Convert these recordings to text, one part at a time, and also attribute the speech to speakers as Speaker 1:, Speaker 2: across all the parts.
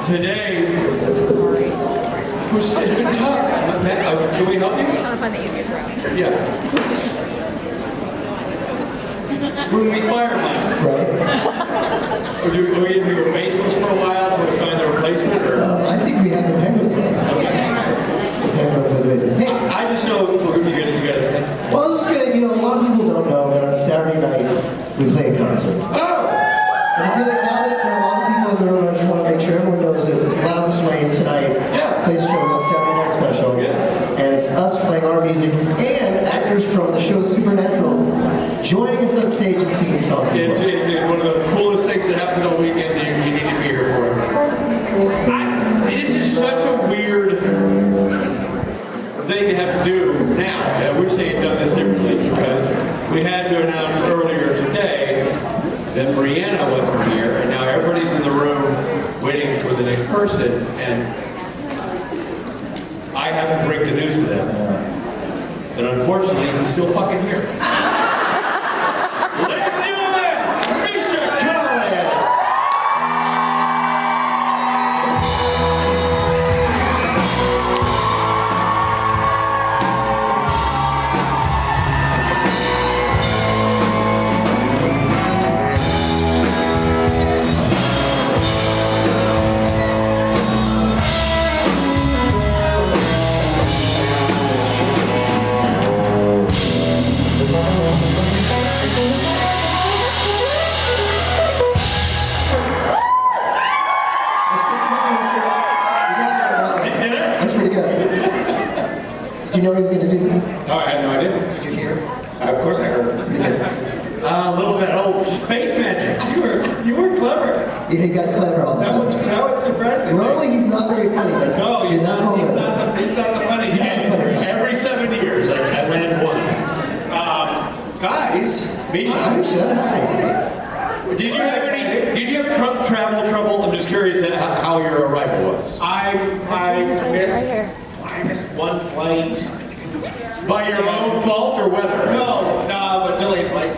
Speaker 1: Today,
Speaker 2: Sorry.
Speaker 1: it's been tough. Can we help you?
Speaker 2: I'm trying to find the easiest route.
Speaker 1: Yeah. When we fire Mike.
Speaker 3: Right.
Speaker 1: Are you baseless for a while till we find the replacement? Or?
Speaker 3: I think we have the penguin. Hey,
Speaker 1: I just know we're going to get together.
Speaker 3: well, I was just gonna, a lot of people don't know that on Saturday night we play a concert.
Speaker 1: Oh!
Speaker 3: And I feel like now that there are a lot of people in the room, I just want to make sure everyone knows it. It's Loud and Swain tonight.
Speaker 1: Yeah.
Speaker 3: Plays a show called Saturday Night Special.
Speaker 1: Yeah.
Speaker 3: And it's us playing our music and actors from the show Supernatural joining us on stage and singing songs.
Speaker 1: It's one of the coolest things that happened all weekend. You need to be here for it. This is such a weird thing to have to do now. I wish they had done this differently because we had to announce earlier today that Brianna wasn't here, and now everybody's in the room waiting for the next person, and I have to break the news to them. And unfortunately, he's still fucking here. Ladies and gentlemen, Misha!
Speaker 3: That's pretty good. Did you know he was going to do that?
Speaker 1: No, I had no idea.
Speaker 3: Did you hear?
Speaker 1: Of course I heard.
Speaker 3: Pretty good.
Speaker 1: A little bit old spade magic. You were clever.
Speaker 3: Yeah, he got clever all the time.
Speaker 1: That was surprising.
Speaker 3: Normally he's not very funny, but
Speaker 1: No, he's
Speaker 3: in that
Speaker 1: not. He's
Speaker 3: moment-
Speaker 1: not the funny guy. Every 7 years, I land one. Guys, Misha,
Speaker 3: Misha, hi.
Speaker 1: did you have travel trouble? I'm just curious how your arrival was.
Speaker 4: I missed one flight.
Speaker 1: By your own fault or weather?
Speaker 4: No, a delayed flight.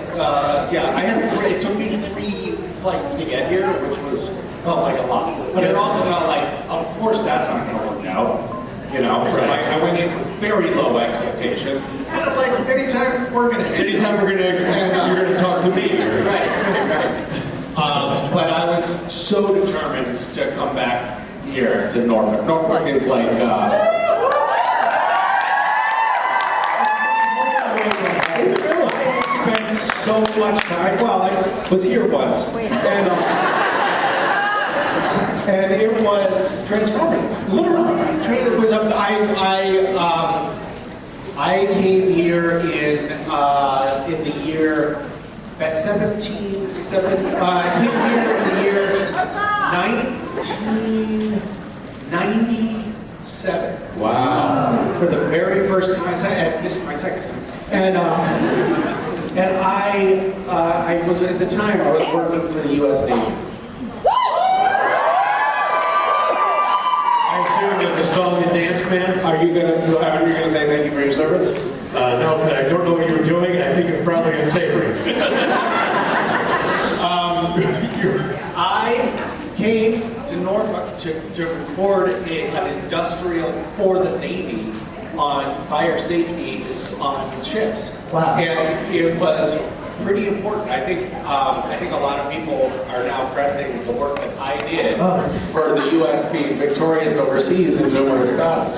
Speaker 4: It took me 3 flights to get here, which felt like a lot. But it also felt like, of course, that's not going to work out. So I went in with very low expectations. And I'm like, anytime we're going to talk to me. Right. But I was so determined to come back here to Norfolk. Norfolk is like,
Speaker 3: Is it really?
Speaker 4: I spent so much time. Well, I was here once, and it was transformative. Literally, it was. I came here in the year at 1770. I came here in the year 1997.
Speaker 1: Wow.
Speaker 4: For the very first time. This is my second time. And I was at the time I was working for the U.S. Navy.
Speaker 1: I assume you're the song and dance man?
Speaker 4: Are you gonna say thank you for your service?
Speaker 1: No, but I don't know what you were doing, and I think it's probably unsavory.
Speaker 4: I came to Norfolk to record an industrial for the Navy on fire safety on ships.
Speaker 3: Wow.
Speaker 4: And it was pretty important. I think a lot of people are now crediting the work that I did for the U.S. being victorious overseas in numerous battles.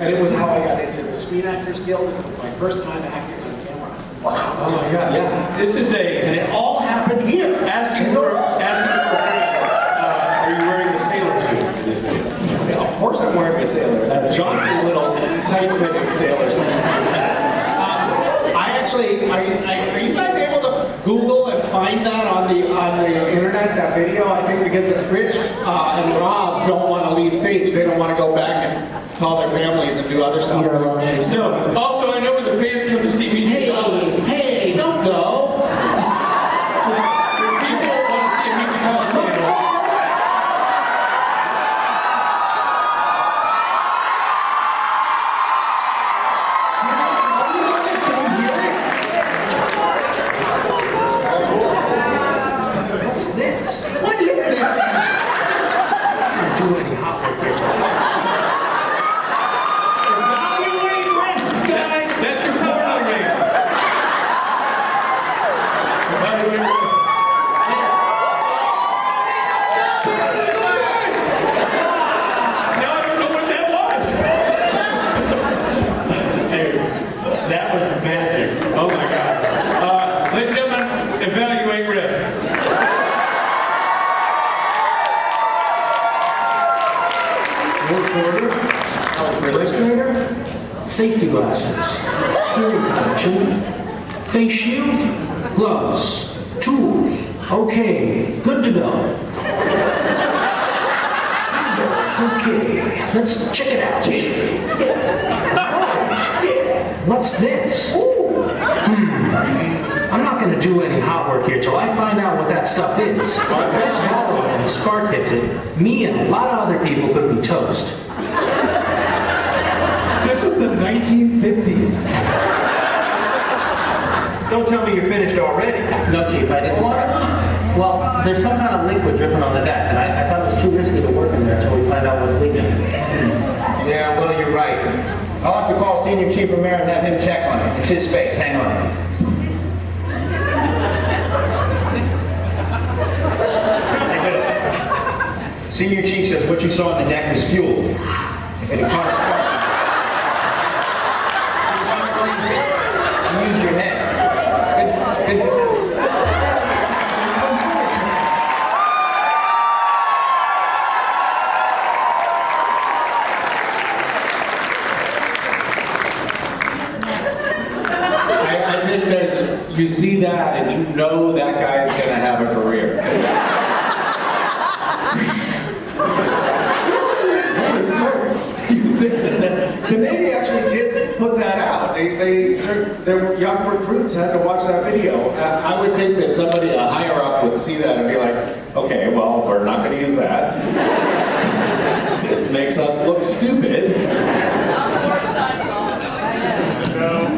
Speaker 4: And it was how I got into the Screen Actors Guild. It was my first time acting on camera.
Speaker 1: Wow. Oh my God.
Speaker 4: Yeah.
Speaker 1: This is
Speaker 4: And it all happened here.
Speaker 1: asking for a favor. Are you wearing the sailor suit in this thing?
Speaker 4: Yeah, of course I'm wearing a sailor. That jaunty little tight-fitting sailor suit. Are you guys able to Google and find that on the internet, that video? I think because Rich and Rob don't want to leave stage. They don't want to go back and call their families and do other stuff.
Speaker 1: No. Also, I know when the fans come to see me.
Speaker 4: Hey, don't go.
Speaker 1: The people want to see a musicality.
Speaker 3: What's this?
Speaker 5: safety glasses, hearing protection, face shield, gloves, tools. Okay, good to go. Okay, let's check it out. What's this? I'm not going to do any hot work here till I find out what that stuff is. Let's follow it, and the spark hits it. Me and a lot of other people could be toast.
Speaker 6: This was the 1950s.
Speaker 5: Don't tell me you're finished already. No, Chief, I didn't start. Well, there's some kind of liquid dripping on the deck, and I thought it was too risky to work in there until we find out what's leaking. Yeah, well, you're right. I'll have to call Senior Chief Romero and have him check on it. It's his space. Hang on. Senior Chief says what you saw on the deck was fuel. And it caught a spark. You used your head. Good.
Speaker 1: I think you see that and you know that guy's gonna have a career. Holy smokes. You think that the Navy actually did put that out. There were young recruits had to watch that video. I would think that somebody, a higher up, would see that and be like, okay, well, we're not gonna use that. This makes us look stupid.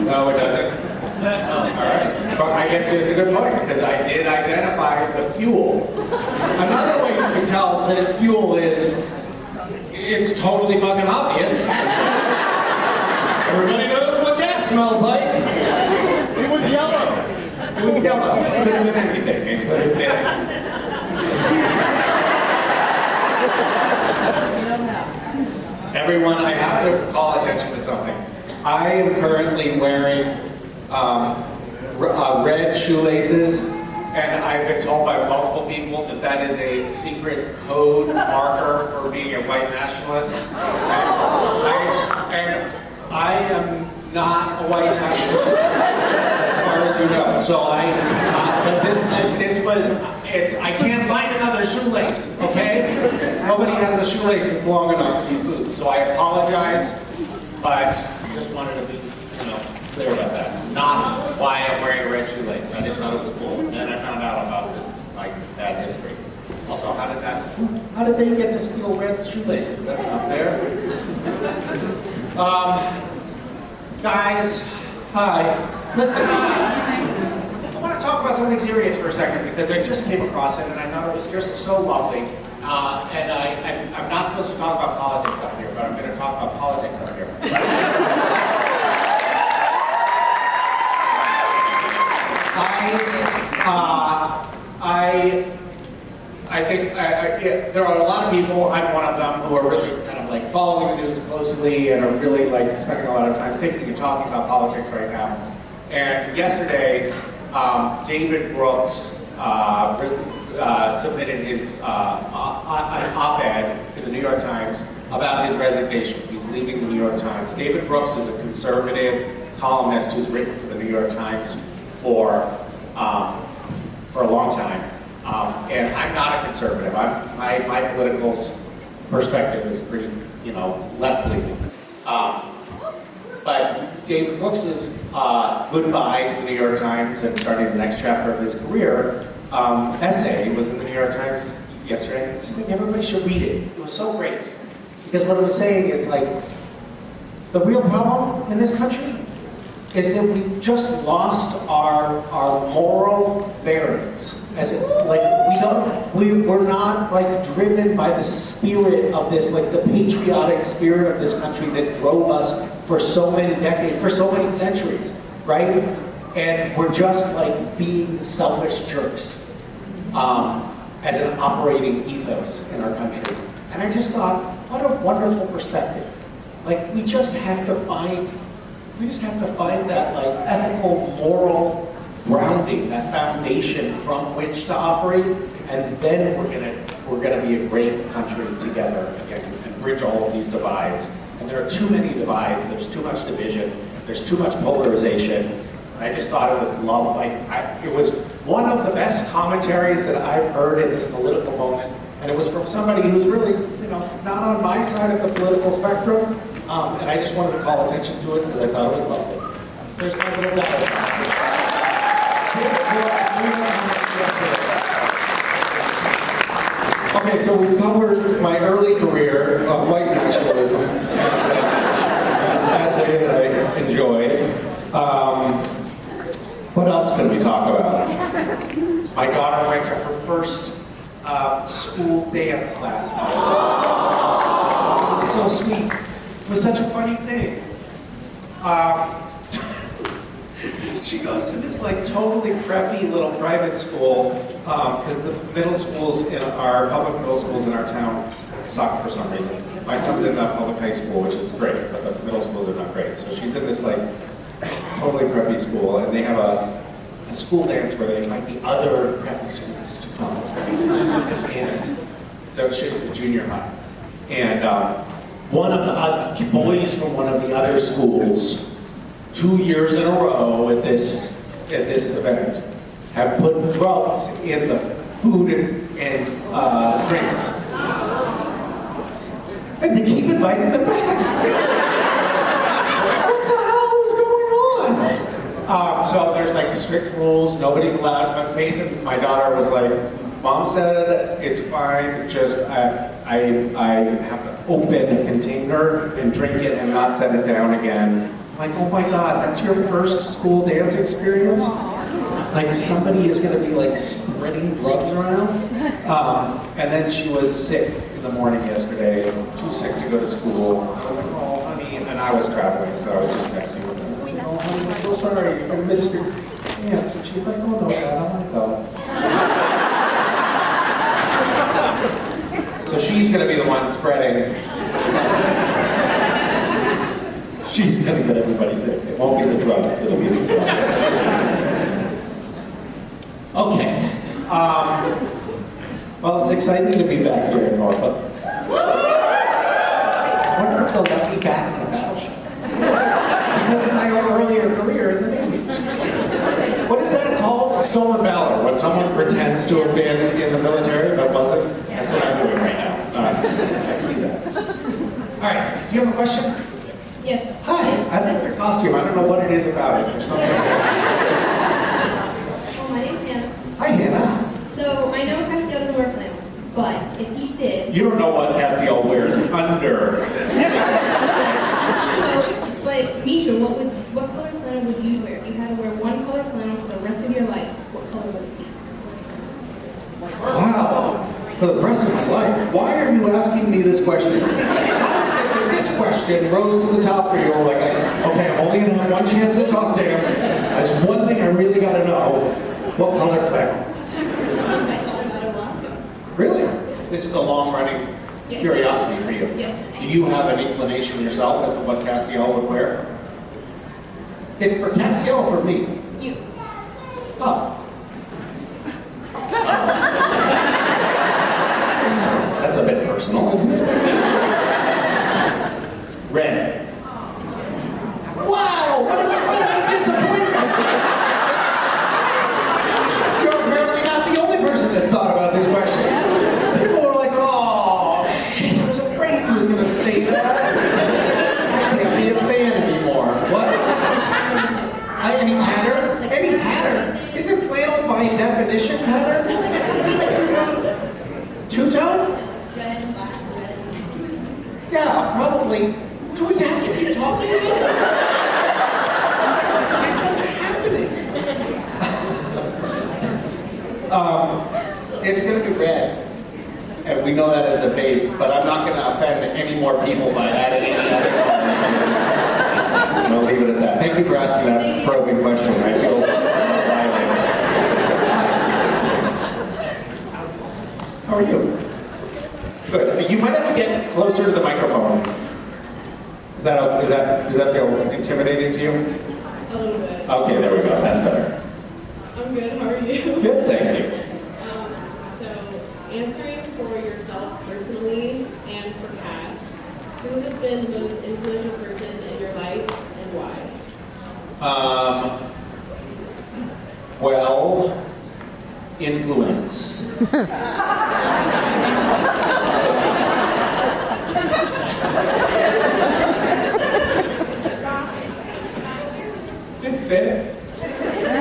Speaker 1: No, it doesn't. All right. But I guess it's a good point, because I did identify the fuel. Another way you can tell that it's fuel is, it's totally fucking obvious. Everybody knows what gas smells like. It was yellow. It was yellow. It could have been anything. It could have been. Everyone, I have to call attention to something. I am currently wearing red shoelaces, and I've been told by multiple people that that is a secret code marker for being a white nationalist. And I am not a white nationalist, as far as you know. So but this was, I can't find another shoelace, okay? Nobody has a shoelace that's long enough for these boots, so I apologize, but just wanted to be, clear about that. Not why I'm wearing a red shoelace. I just thought it was cool. And then I found out about this, bad history. Also, how did they get to steal red shoelaces? That's not fair. Guys, hi. Listen, I want to talk about something serious for a second, because I just came across it and I thought it was just so lovely. And I'm not supposed to talk about politics up here, but I'm going to talk about politics up here. I think there are a lot of people, I'm one of them, who are really kind of like following the news closely and are really like spending a lot of time thinking and talking about politics right now. And yesterday, David Brooks submitted his an op-ed to the New York Times about his resignation. He's leaving the New York Times. David Brooks is a conservative columnist who's written for the New York Times for a long time. And I'm not a conservative. My political perspective is pretty, left-leaning. But David Brooks's goodbye to the New York Times and starting the next chapter of his career essay was in the New York Times yesterday. I just think everybody should read it. It was so great. Because what it was saying is the real problem in this country is that we've just lost our moral bearings. We're not driven by the spirit of this, the patriotic spirit of this country that drove us for so many decades, for so many centuries, right? And we're just being selfish jerks as an operating ethos in our country. And I just thought, what a wonderful perspective. We just have to find that ethical, moral grounding, that foundation from which to operate, and then we're gonna be a great country together again and bridge all of these divides
Speaker 4: And there are too many divides, there's too much division, there's too much polarization. And I just thought it was love. It was one of the best commentaries that I've heard in this political moment. And it was from somebody who's really, not on my side of the political spectrum. And I just wanted to call attention to it because I thought it was lovely. There's my little diatribe. Okay, so we've covered my early career of white nationalism, an essay that I enjoyed. What else can we talk about? My daughter went to her first school dance last night. It was so sweet. It was such a funny thing. She goes to this totally preppy little private school because the middle schools public middle schools in our town suck for some reason. My son's in a public high school, which is great, but the middle schools are not great. So she's in this totally preppy school, and they have a school dance where they invite the other preppy schools to come. And so it's a junior high. And one of the boys from one of the other schools, 2 years in a row at this event, have put drugs in the food and drinks. And they keep inviting them back. What the hell is going on? So there's strict rules, nobody's allowed, but basically my daughter was like, Mom said it's fine, just I have to open a container and drink it and not set it down again. Oh my God, that's your first school dance experience? Somebody is gonna be spreading drugs around? And then she was sick in the morning yesterday, too sick to go to school. I was like, oh honey, and I was traveling, so I was just texting with her. I was like, oh honey, I'm so sorry, I missed your dance. And she's like, oh no, Dad, I wanna go. So she's gonna be the one spreading. She's gonna get everybody sick. It won't be the drugs, it'll be the drugs. Okay. Well, it's exciting to be back here in Norfolk. I wonder if they'll let me back on a battleship. Because of my earlier career in the Navy. What is that called? A stolen valor. When someone pretends to have been in the military but wasn't? That's what I'm doing right now. I see that. All right, do you have a question?
Speaker 2: Yes.
Speaker 4: Hi, I like your costume. I don't know what it is about it. There's something.
Speaker 2: Well, my name's Hannah.
Speaker 4: Hi, Hannah.
Speaker 2: So I know Castiel doesn't wear flannel, but if he did,
Speaker 4: You don't know what Castiel wears under.
Speaker 2: so Misha, what color flannel would you wear? If you had to wear one color flannel for the rest of your life, what color would it be?
Speaker 4: Wow. For the rest of my life. Why are you asking me this question? How is it that this question rose to the top for you? Okay, I'm only gonna have one chance to talk to him. There's one thing I really gotta know. What color flannel? Really? This is a long-running curiosity for you.
Speaker 2: Yes.
Speaker 4: Do you have an inclination yourself as to what Castiel would wear? It's for Castiel or for me?
Speaker 2: You.
Speaker 4: Oh. That's a bit personal, isn't it? Red. Wow! What a disappointment! You're apparently not the only person that's thought about this question. People were like, oh, shit, I was afraid he was going to say that. I can't be a fan anymore. What? Any pattern? Any pattern? Isn't flannel by definition pattern? Two-tone? Yeah, probably. Do we have to keep talking about this? What is happening? It's going to be red. And we know that as a base, but I'm not going to offend any more people by adding any other colors. I'll leave it at that. Thank you for asking that probing question. I feel violated. How are you? Good. You might have to get closer to the microphone. Does that feel intimidating to you?
Speaker 2: A little bit.
Speaker 4: Okay, there we go. That's better.
Speaker 2: I'm good. How are you?
Speaker 4: Good, thank you.
Speaker 2: So answering for yourself personally and for Cass,
Speaker 7: Who has been the most influential person in your life and why?
Speaker 4: Well, influence. It's been.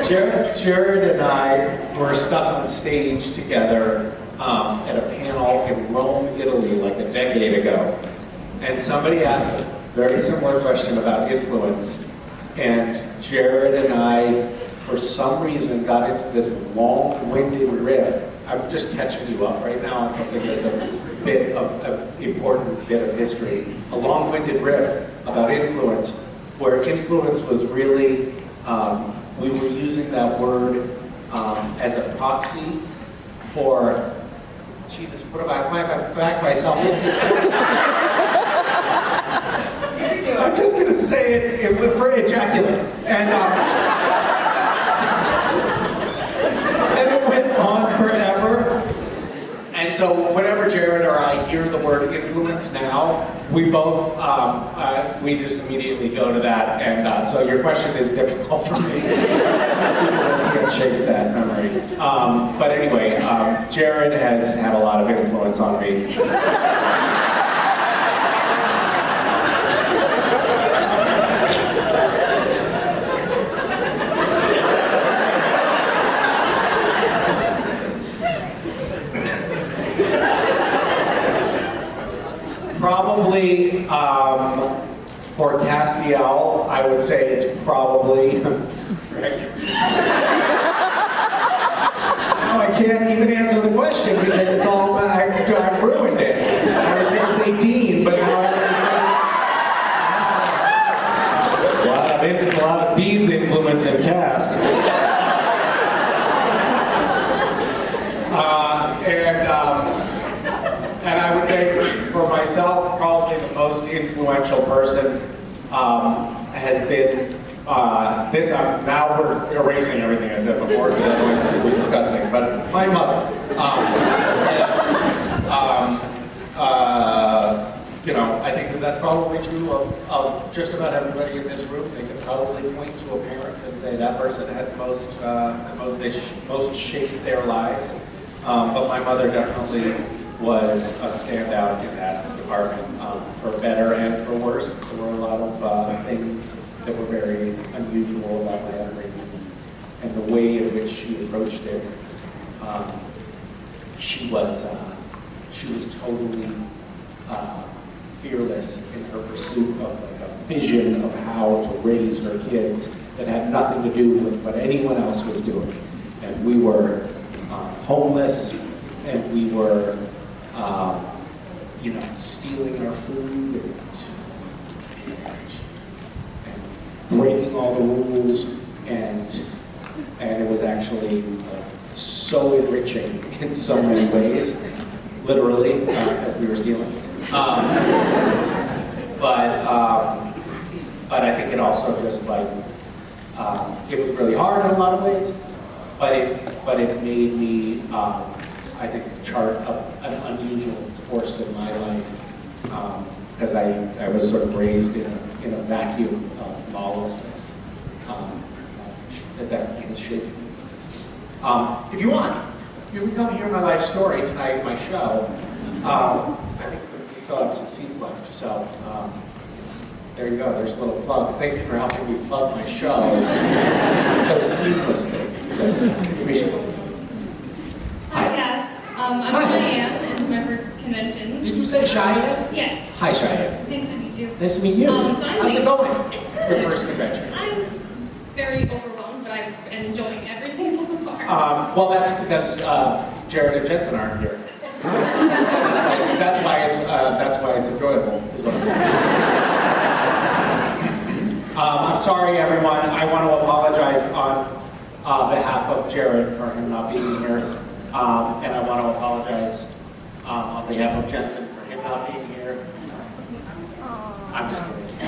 Speaker 4: Jared and I were stuck on stage together at a panel in Rome, Italy, like a decade ago. And somebody asked a very similar question about influence. And Jared and I, for some reason, got into this long-winded riff. I'm just catching you up right now on something that's a bit of an important bit of history. A long-winded riff about influence, where influence was really, we were using that word as a proxy for, Jesus, what am I back myself in this corner? I'm just going to say it for ejaculate. And it went on forever. And so whenever Jared or I hear the word influence now, we both, we just immediately go to that. And so your question is difficult for me because I can't shake that memory. But anyway, Jared has had a lot of influence on me. Probably, for Castiel, I would say it's probably Rick. No, I can't even answer the question because it's all, I ruined it. I was going to say Dean, but now a lot of Dean's influence in Cass. And I would say for myself, probably the most influential person has been this. Now we're erasing everything I said before because otherwise this will be disgusting. But my mother. You know, I think that's probably true of just about everybody in this room. They can probably point to a parent and say that person had the most shaped their lives. But my mother definitely was a standout in that department, for better and for worse. There were a lot of things that were very unusual about my upbringing and the way in which she approached it. She was totally fearless in her pursuit of like a vision of how to raise her kids that had nothing to do with what anyone else was doing. And we were homeless, and we were stealing our food and breaking all the rules, and it was actually so enriching in so many ways, literally, as we were stealing. But I think it also just like it was really hard in a lot of ways, but it made me I think chart an unusual course in my life, because I was sort of raised in a vacuum of lawlessness. It definitely has shaped me. If you want, you can come hear my life story tonight at my show. I think we still have some seats left, so there you go. There's a little plug. Thank you for helping me plug my show so seamlessly. Misha.
Speaker 2: Hi, Cass. I'm Cheyenne. This is my first convention.
Speaker 1: Did you say Cheyenne?
Speaker 2: Yes.
Speaker 1: Hi, Cheyenne.
Speaker 2: Nice to meet you.
Speaker 1: Nice to meet you.
Speaker 2: So
Speaker 1: How's it going?
Speaker 2: It's good.
Speaker 1: Your first convention.
Speaker 2: I'm very overwhelmed, but I'm enjoying everything so far.
Speaker 1: Well, that's because Jared and Jensen aren't here. That's why it's enjoyable, is what I'm saying. I'm sorry, everyone. I want to apologize on behalf of Jared for him not being here, and I want to apologize on behalf of Jensen for him not being here. I'm just kidding.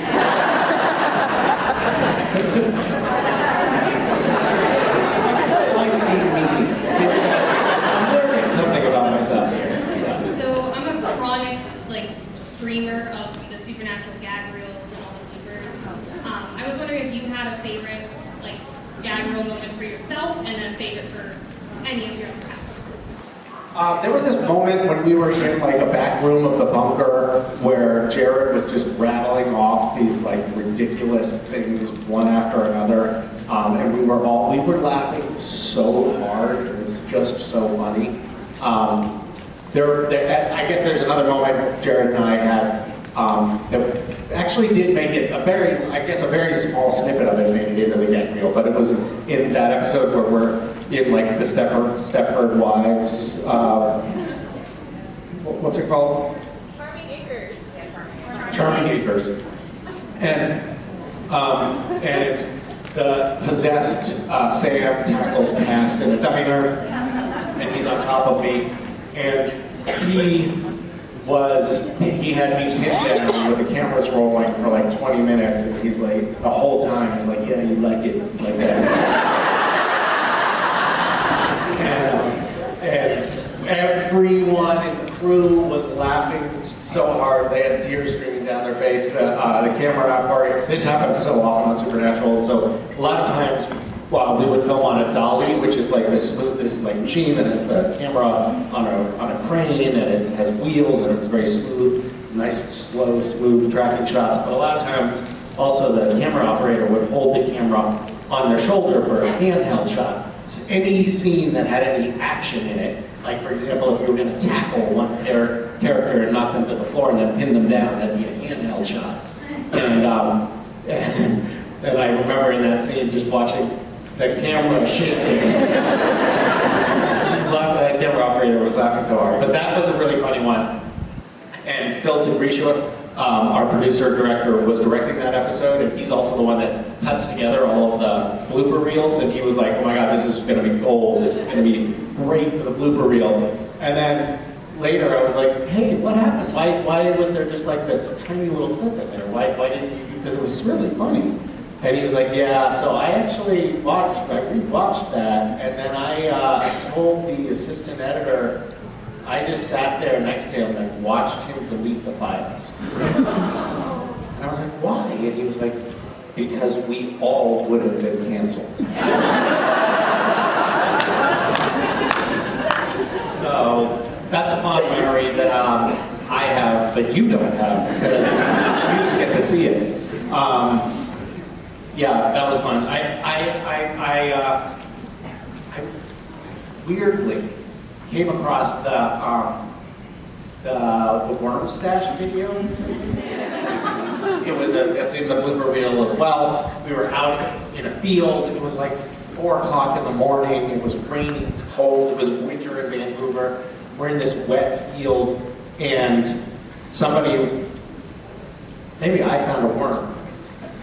Speaker 1: I'm learning something about myself here.
Speaker 2: So I'm a chronic streamer of the Super favorite for any of your cast members?
Speaker 4: There was this moment when we were in like a back room of the bunker where Jared was just rattling off these like ridiculous things one after another, and we were laughing so hard. It was just so funny. I guess there's another moment Jared and I had that actually did make it a very small snippet of it made it into the gag reel, but it was in that episode where we're in like the Stepford Wives, what's it called?
Speaker 7: Charming Acres.
Speaker 4: Charming Acres. And the possessed Sam tackles Cass in a diner, and he's on top of me, and he had me pinned down with the cameras rolling for like 20 minutes, and he's like, the whole time, he's like, yeah, you like it like that. And everyone in the crew was laughing so hard, they had tears streaming down their face. The camera operator, this happens so often on Supernatural, so a lot of times we would film on a dolly, which is like this like machine that has the camera on a crane, and it has wheels, and it's very smooth, nice, slow, smooth tracking shots. But a lot of times, also the camera operator would hold the camera on their shoulder for a handheld shot. So any scene that had any action in it, like for example, if we were going to tackle one character and knock them to the floor and then pin them down, that'd be a handheld shot. And I remember in that scene just watching the camera shit. That camera operator was laughing so hard. But that was a really funny one. And Phil Sigrisha, our producer director, was directing that episode, and he's also the one that cuts together all of the blooper reels. And he was like, "Oh my God, this is going to be gold. It's going to be great for the blooper reel." And then later, I was like, "Hey, what happened? Why was there just like this tiny little clip in there? Why didn't you?" Because it was really funny. And he was like, "Yeah, so I actually rewatched that, and then I told the assistant editor, I just sat there next to him and watched him delete the files." And I was like, "Why?" And he was like, "Because we all would have been canceled." So that's a fond memory that I have, but you don't have, because you didn't get to see it. Yeah, that was fun. I weirdly came across the worm stash video. It's in the blooper reel as well. We were out in a field. It was like 4 o'clock in the morning. It was raining, it was cold. It was winter in Vancouver. We're in this wet field, and maybe I found a worm.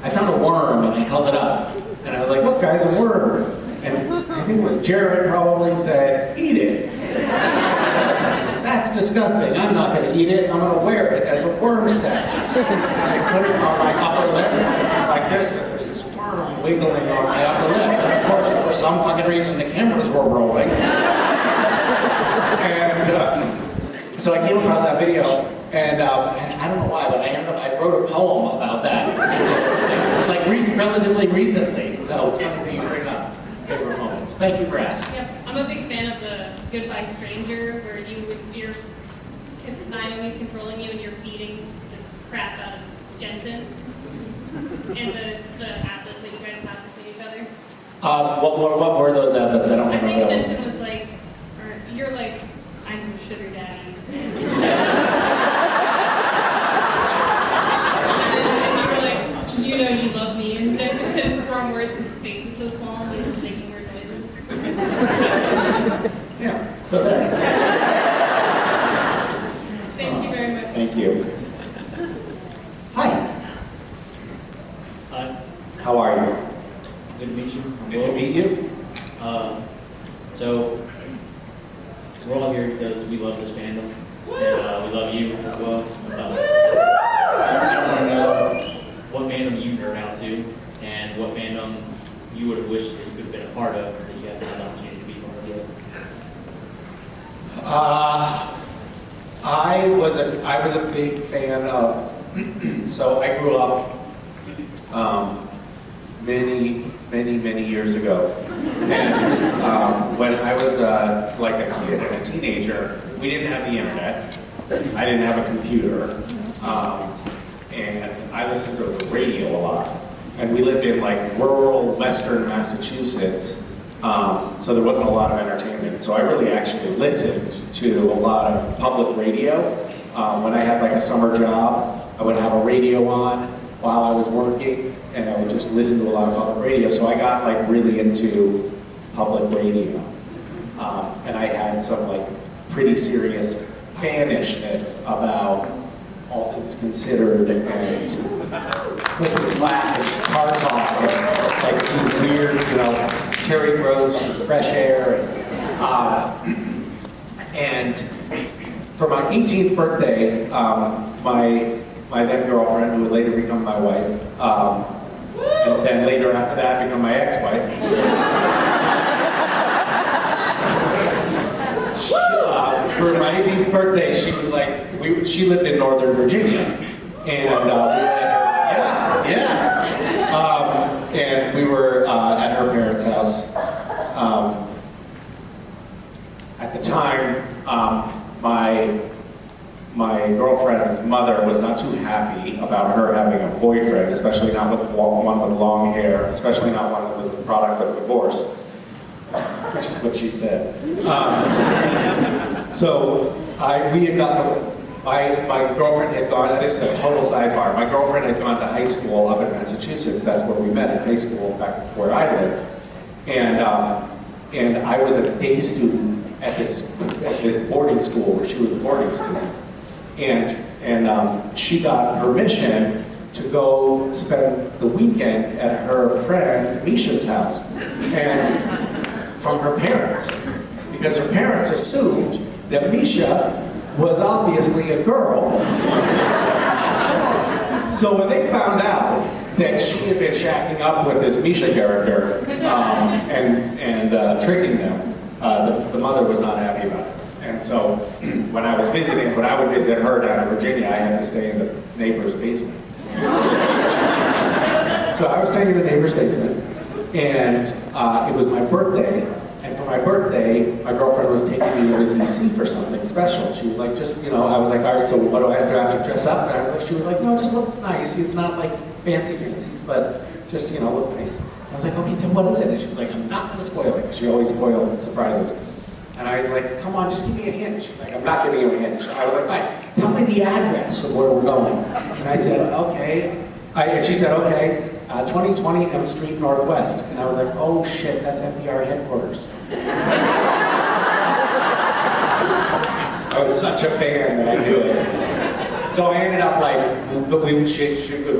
Speaker 4: I found a worm and I held it up, and I was like, "Look guys, a worm." And I think it was Jared probably said, "Eat it." "That's disgusting. I'm not going to eat it. I'm going to wear it as a worm stash." And I put it on my upper lip like this, and there's this worm wiggling on my upper lip. And of course, for some fucking reason, the cameras were rolling. And so I came across that video, and I don't know why, but I wrote a poem about that, like relatively recently. So it's funny that you bring up favorite moments. Thank you for asking.
Speaker 2: Yep, I'm a big fan of the Goodbye Stranger, where you're Naomi's controlling you and you're feeding the crap out of Jensen, and the ad-libs that you guys have between each other.
Speaker 4: What were those ad-libs? I don't
Speaker 2: I
Speaker 4: remember.
Speaker 2: think Jensen was like, or you're like, "I'm your sugar daddy." And you were like, "You know you love me," and Jensen couldn't perform words because his face was so small and he was making weird noises.
Speaker 4: Yeah, so there.
Speaker 2: Thank you very much.
Speaker 4: Thank you. Hi.
Speaker 8: Hi,
Speaker 4: How are you?
Speaker 8: good to meet you.
Speaker 4: Good to meet you.
Speaker 8: So, we're all here because we love this fandom, and we love you as well. I want to know what fandom you nerd out to, and what fandom you would have wished that you could have been a part of, that you haven't had the opportunity to be part of yet.
Speaker 4: I was a big fan of. So I grew up many years ago And when I was like a kid and a teenager, we didn't have the internet. I didn't have a computer. And I listened to the radio a lot. And we lived in like rural western Massachusetts, so there wasn't a lot of entertainment. So I really actually listened to a lot of public radio. When I had like a summer job, I would have a radio on while I was working, and I would just listen to a lot of public radio. So I got like really into public radio. And I had some like pretty serious fanishness about All Things Considered and Click and Clack and Car Talk and like these weird, Terry Gross and Fresh Air. And for my 18th birthday, my then girlfriend, who would later become my wife, and then later after that become my ex-wife, for my 18th birthday, she was like, she lived in Northern Virginia, and and we were at her parents' house. At the time, my girlfriend's mother was not too happy about her having a boyfriend, especially not with one with long hair, especially not one that was the product of divorce, which is what she said. So we had gotten, my girlfriend had gone, this is a total sidebar, my girlfriend had gone to high school up in Massachusetts. That's where we met, in high school back where I lived. And I was a day student at this boarding school where she was a boarding student. And she got permission to go spend the weekend at her friend Misha's house, and from her parents, because her parents assumed that Misha was obviously a girl. So when they found out that she had been shacking up with this Misha character and tricking them, the mother was not happy about it. And so when I would visit her down in Virginia, I had to stay in the neighbor's basement. So I was staying in the neighbor's basement, and it was my birthday. And for my birthday, my girlfriend was taking me into DC for something special. She was like, I was like, all right, so what do I have to dress up? And she was like, no, just look nice. It's not like fancy, but just, look nice. I was like, okay, so what is it? And she was like, I'm not gonna spoil it, because she always spoiled surprises. And I was like, come on, just give me a hint. She's like, I'm not giving you a hint. I was like, fine, tell me the address of where we're going. And I said, okay. And she said, okay, 2020 M Street Northwest. And I was like, oh shit, that's NPR headquarters. I was such a fan that I knew it. So I ended up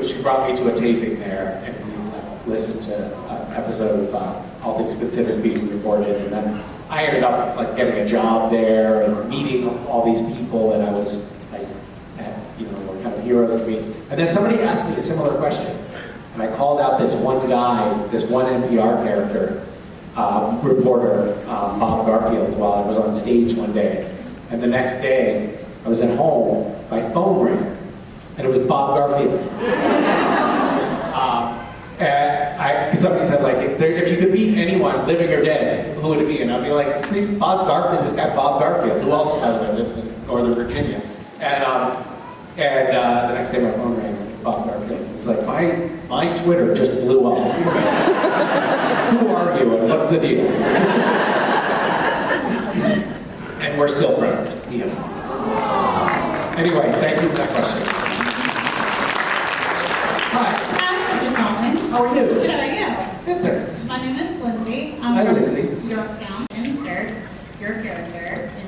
Speaker 4: she brought me to a taping there, and we listened to an episode of All Things Considered being recorded, and then I ended up getting a job there and meeting all these people that I was were kind of heroes to me. And then somebody asked me a similar question, and I called out this one guy, this one NPR character, reporter, Bob Garfield, while I was on stage one day. And the next day, I was at home, my phone rang, and it was Bob Garfield. And somebody said, if you could meet anyone, living or dead, who would it be? And I'd be like, Bob Garfield, this guy Bob Garfield, who else lived in Northern Virginia? And the next day my phone rang, it was Bob Garfield. It was like, my Twitter just blew up. Who are you and what's the deal? And we're still friends. Yeah. Anyway, thank you for that question. Hi.
Speaker 9: Hi, Mr. Coleman.
Speaker 4: How are you?
Speaker 9: Good, how are you?
Speaker 4: Good, thanks.
Speaker 9: My name is Lindsay.
Speaker 4: Hi,
Speaker 9: I'm
Speaker 4: Lindsay.
Speaker 9: from Yorktown. Insert your character in